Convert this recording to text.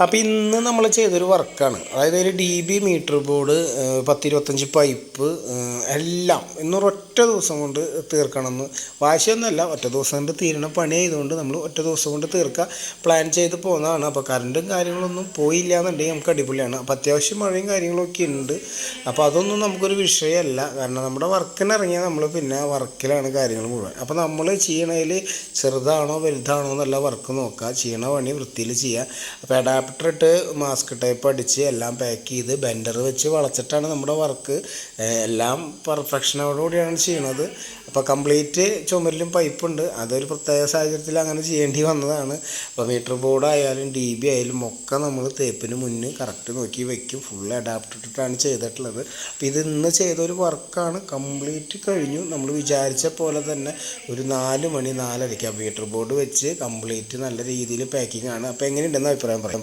അപ്പോൾ ഇന്ന് നമ്മൾ ചെയ്തൊരു വർക്കാണ്. അതായത് ഒരു DB മീറ്റർ ബോർഡ്, 10-25 പൈപ്പ്, എല്ലാം ഇന്നൊരൊറ്റ ദിവസം കൊണ്ട് തീർക്കണമെന്ന് വാശിയൊന്നുമല്ല. ഒറ്റ ദിവസം കൊണ്ട് തീരണ പണി ആയതുകൊണ്ട് നമ്മൾ ഒറ്റ ദിവസം കൊണ്ട് തീർക്കുക പ്ലാൻ ചെയ്ത് പോകുന്നതാണ്. അപ്പോൾ കറണ്ടും കാര്യങ്ങളൊന്നും പോയില്ല എന്നുണ്ടെങ്കിൽ നമുക്ക് അടിപൊളിയാണ്. അപ്പോൾ അത്യാവശ്യം മഴയും കാര്യങ്ങളൊക്കെ ഉണ്ട്. അപ്പോൾ അതൊന്നും നമുക്കൊരു വിഷയമല്ല. കാരണം നമ്മുടെ വർക്കിനിറങ്ങിയാൽ നമ്മൾ പിന്നെ വർക്കിലാണ് കാര്യങ്ങൾ മുഴുവൻ. അപ്പോൾ നമ്മൾ ചെയ്യണതിൽ ചെറുതാണോ വലുതാണോ എന്നല്ല വർക്ക് നോക്കുക, ചെയ്യണ പണി വൃത്തിയിൽ ചെയ്യുക. അപ്പോൾ അഡാപ്റ്റർ ഇട്ട് മാസ്ക് ടൈപ്പ് അടിച്ച് എല്ലാം പാക്ക് ചെയ്ത് ബെൻഡർ വെച്ച് വളച്ചിട്ടാണ് നമ്മുടെ വർക്ക്. എല്ലാം പെർഫെക്ഷനോടുകൂടിയാണ് ചെയ്യണത്. അപ്പോൾ കംപ്ലീറ്റ് ചുമരിലും പൈപ്പുണ്ട്. അതൊരു പ്രത്യേക സാഹചര്യത്തിൽ അങ്ങനെ ചെയ്യേണ്ടി വന്നതാണ്. അപ്പോൾ മീറ്റർ ബോർഡ് ആയാലും DB ആയാലും ഒക്കെ നമ്മൾ തേപ്പിന് മുന്നേ കറക്റ്റ് നോക്കി വയ്ക്കും. ഫുൾ അഡാപ്റ്റർ ഇട്ടിട്ടാണ് ചെയ്തിട്ടുള്ളത്. അപ്പോൾ ഇത് ഇന്ന് ചെയ്തൊരു വർക്കാണ്, കംപ്ലീറ്റ് കഴിഞ്ഞു. നമ്മൾ വിചാരിച്ച പോലെ തന്നെ ഒരു 4 മണി 4:30 മീറ്റർ ബോർഡ് വെച്ച് കംപ്ലീറ്റ് നല്ല രീതിയിൽ പാക്കിംഗ് ആണ്. അപ്പോൾ എങ്ങനെയുണ്ടെന്ന് അഭിപ്രായം പറയാം.